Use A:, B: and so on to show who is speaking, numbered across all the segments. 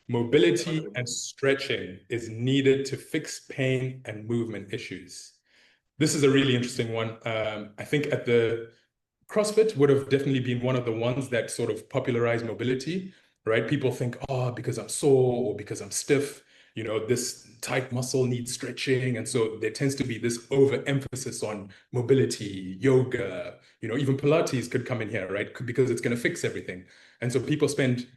A: Mobility and stretching is needed to fix pain and movement issues. This is a really interesting one. I think at the CrossFit would have definitely been one of the ones that sort of popularized mobility, right? People think, oh, because I'm sore or because I'm stiff, this tight muscle needs stretching. And so there tends to be this overemphasis on mobility, yoga, even Pilates could come in here, right? Because it's going to fix everything. And so people spend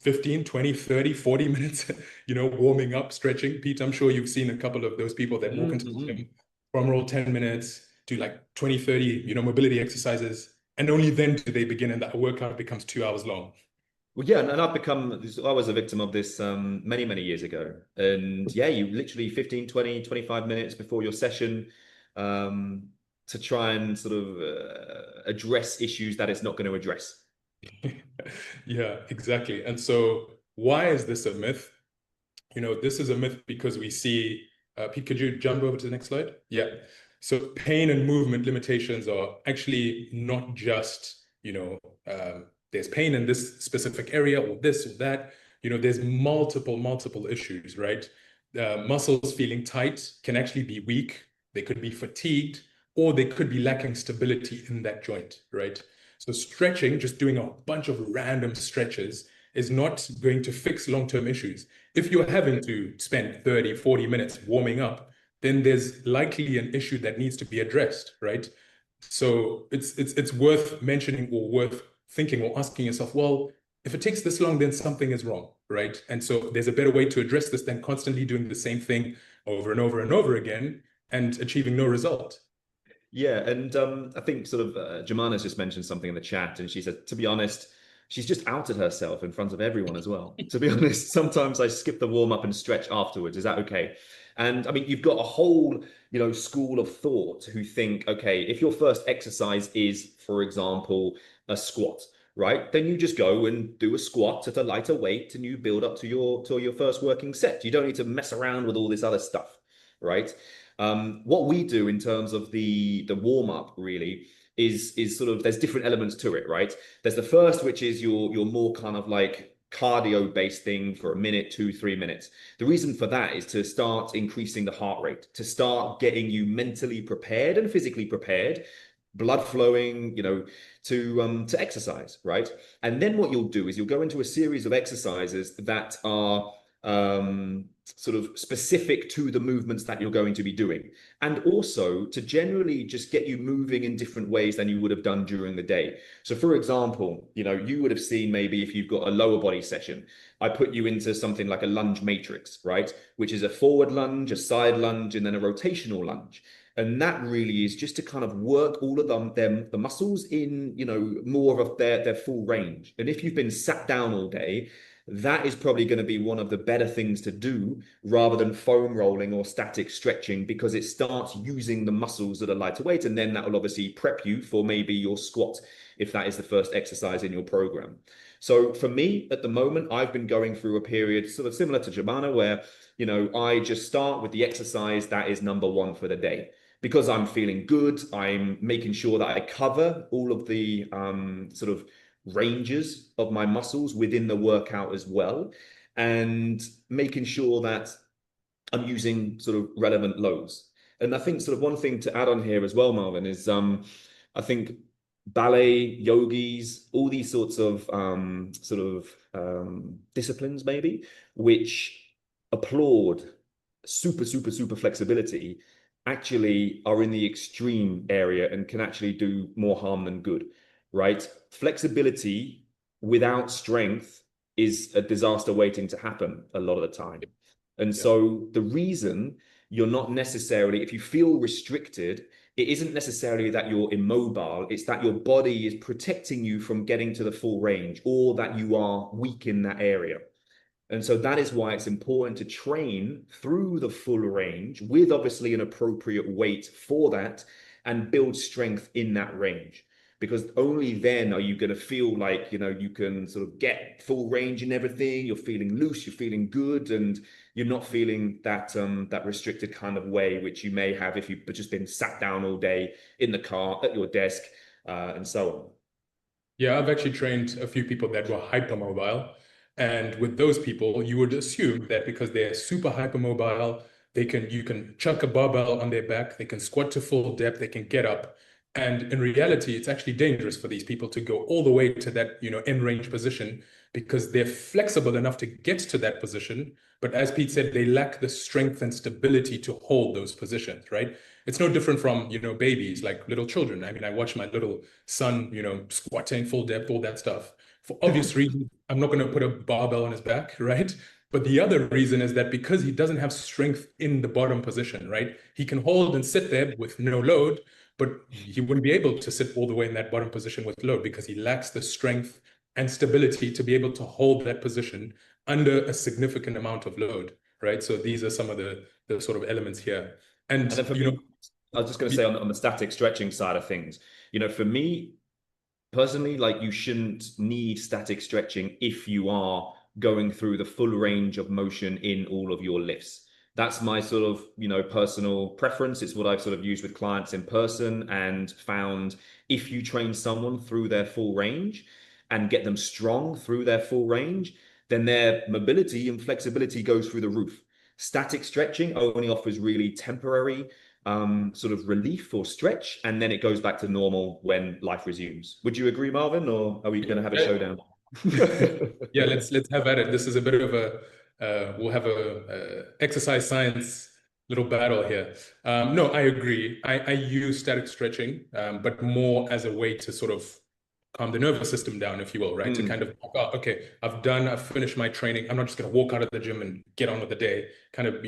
A: 15, 20, 30, 40 minutes, warming up, stretching. Pete, I'm sure you've seen a couple of those people that walk into the gym, drum roll 10 minutes, do like 20, 30, mobility exercises. And only then do they begin, and that workout becomes 2 hours long.
B: Well, yeah, and I was a victim of this many, many years ago. And yeah, you literally 15, 20, 25 minutes before your session um, to try and sort of address issues that it's not going to address.
A: Yeah, exactly. And so why is this a myth? This is a myth because we see, Pete, could you jump over to the next slide? Yeah. So pain and movement limitations are actually not just, there's pain in this specific area or this or that. There's multiple issues, right? Muscles feeling tight can actually be weak. They could be fatigued, or they could be lacking stability in that joint, right? So stretching, just doing a bunch of random stretches, is not going to fix long-term issues. If you're having to spend 30, 40 minutes warming up, then there's likely an issue that needs to be addressed, right? So it's worth mentioning or worth thinking or asking yourself, well, if it takes this long, then something is wrong, right? And so there's a better way to address this than constantly doing the same thing over and over and over again and achieving no result.
B: Yeah, and I think sort of Jemana's just mentioned something in the chat, and she said, to be honest, she's just outed herself in front of everyone as well. To be honest, sometimes I skip the warm up and stretch afterwards. Is that okay? And I mean, you've got a whole, school of thought who think, okay, if your first exercise is, for example, a squat, right? Then you just go and do a squat at a lighter weight, and you build up to your first working set. You don't need to mess around with all this other stuff, right? What we do in terms of the warm up really is sort of, there's different elements to it, right? There's the first, which is your more kind of like cardio based thing for a minute, 2, 3 minutes. The reason for that is to start increasing the heart rate, to start getting you mentally prepared and physically prepared, blood flowing, to exercise, right? And then what you'll do is you'll go into a series of exercises that are sort of specific to the movements that you're going to be doing, and also to generally just get you moving in different ways than you would have done during the day. So for example, you would have seen, maybe if you've got a lower body session, I put you into something like a lunge matrix, right? Which is a forward lunge, a side lunge, and then a rotational lunge. And that really is just to kind of work all of the muscles in, more of their full range. And if you've been sat down all day, that is probably going to be one of the better things to do rather than foam rolling or static stretching, because it starts using the muscles that are lighter weight. And then that will obviously prep you for maybe your squat, if that is the first exercise in your program. So for me at the moment, I've been going through a period sort of similar to Jemana, where, I just start with the exercise that is number one for the day. Because I'm feeling good, I'm making sure that I cover all of the sort of ranges of my muscles within the workout as well, and making sure that I'm using sort of relevant loads. And I think sort of one thing to add on here as well, Marvin, is I think ballet, yogis, all these sorts of disciplines maybe, which applaud super flexibility, actually are in the extreme area and can actually do more harm than good, right? Flexibility without strength is a disaster waiting to happen a lot of the time. And so the reason you're not necessarily, if you feel restricted, it isn't necessarily that you're immobile, it's that your body is protecting you from getting to the full range, or that you are weak in that area. And so that is why it's important to train through the full range with obviously an appropriate weight for that, and build strength in that range. Because only then are you going to feel like, you can sort of get full range in everything. You're feeling loose, you're feeling good, and you're not feeling that that restricted kind of way, which you may have if you've just been sat down all day in the car, at your desk, and so on.
A: Yeah, I've actually trained a few people that were hypermobile. And with those people, you would assume that because they're super hypermobile, you can chuck a barbell on their back, they can squat to full depth, they can get up. And in reality, it's actually dangerous for these people to go all the way to that, end range position, because they're flexible enough to get to that position. But as Pete said, they lack the strength and stability to hold those positions, right? It's no different from, babies, like little children. I mean, I watch my little son, squatting full depth, all that stuff. For obvious reasons, I'm not going to put a barbell on his back, right? But the other reason is that because he doesn't have strength in the bottom position, right? He can hold and sit there with no load, but he wouldn't be able to sit all the way in that bottom position with load because he lacks the strength and stability to be able to hold that position under a significant amount of load, right? So these are some of the sort of elements here. And
B: then for me, I was just going to say on the static stretching side of things, for me personally, like, you shouldn't need static stretching if you are going through the full range of motion in all of your lifts. That's my sort of, personal preference. It's what I've sort of used with clients in person and found if you train someone through their full range and get them strong through their full range, then their mobility and flexibility goes through the roof. Static stretching only offers really temporary sort of relief or stretch, and then it goes back to normal when life resumes. Would you agree, Marvin, or are we going to have a showdown?
A: Yeah, let's have at it. This is a bit of a we'll have a exercise science little battle here. No, I agree. I use static stretching, but more as a way to sort of calm the nervous system down, if you will, right? To kind of, okay, I've finished my training. I'm not just going to walk out of the gym and get on with the day. Kind of,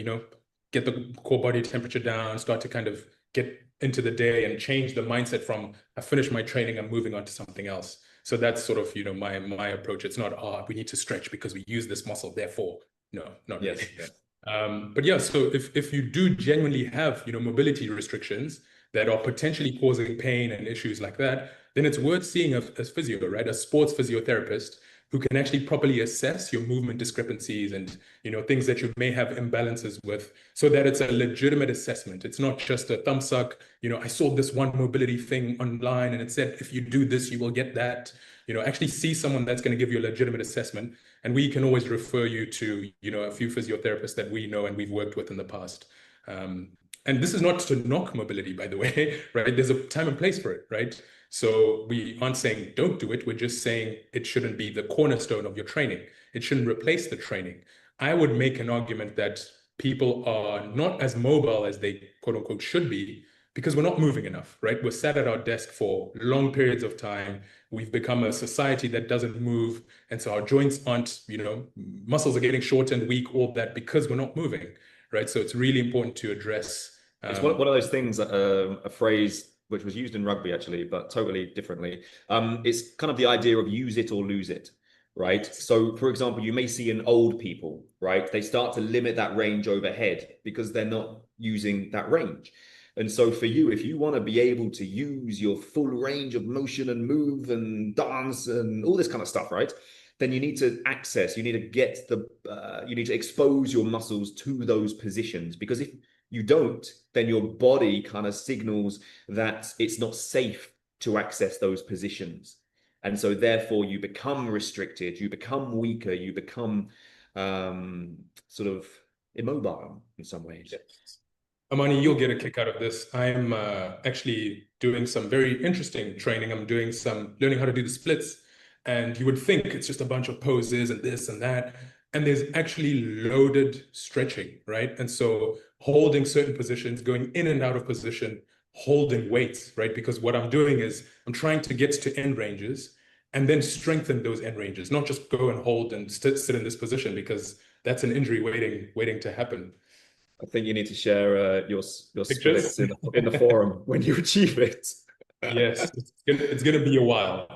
A: get the core body temperature down, start to kind of get into the day and change the mindset from I finished my training, I'm moving on to something else. So that's sort of, my approach. It's not, we need to stretch because we use this muscle, therefore. No, not really.
B: Yes.
A: But yeah, so if you do genuinely have, mobility restrictions that are potentially causing pain and issues like that, then it's worth seeing a physio, right? A sports physiotherapist who can actually properly assess your movement discrepancies and, things that you may have imbalances with, so that it's a legitimate assessment. It's not just a thumb suck, I saw this one mobility thing online and it said, if you do this, you will get that. Actually see someone that's going to give you a legitimate assessment. And we can always refer you to, a few physiotherapists that we know and we've worked with in the past. And this is not to knock mobility, by the way, right? There's a time and place for it, right? So we aren't saying don't do it. We're just saying it shouldn't be the cornerstone of your training. It shouldn't replace the training. I would make an argument that people are not as mobile as they quote unquote should be because we're not moving enough, right? We're sat at our desk for long periods of time. We've become a society that doesn't move. And so our joints aren't, muscles are getting short and weak, all that because we're not moving, right? So it's really important to address.
B: It's one of those things, a phrase which was used in rugby actually, but totally differently. It's kind of the idea of use it or lose it, right? So for example, you may see in old people, right? They start to limit that range overhead because they're not using that range. And so for you, if you want to be able to use your full range of motion and move and dance and all this kind of stuff, right? Then you need to get you need to expose your muscles to those positions, because if you don't, then your body kind of signals that it's not safe to access those positions. And so therefore you become restricted, you become weaker, you become sort of immobile in some ways.
A: Yes. Amani, you'll get a kick out of this. I'm actually doing some very interesting training. I'm doing some learning how to do the splits. And you would think it's just a bunch of poses and this and that. And there's actually loaded stretching, right? And so holding certain positions, going in and out of position, holding weights, right? Because what I'm doing is I'm trying to get to end ranges and then strengthen those end ranges, not just go and hold and sit in this position, because that's an injury waiting to happen.
B: I think you need to share your splits in the forum when you achieve it.
A: Yes, it's gonna be a while.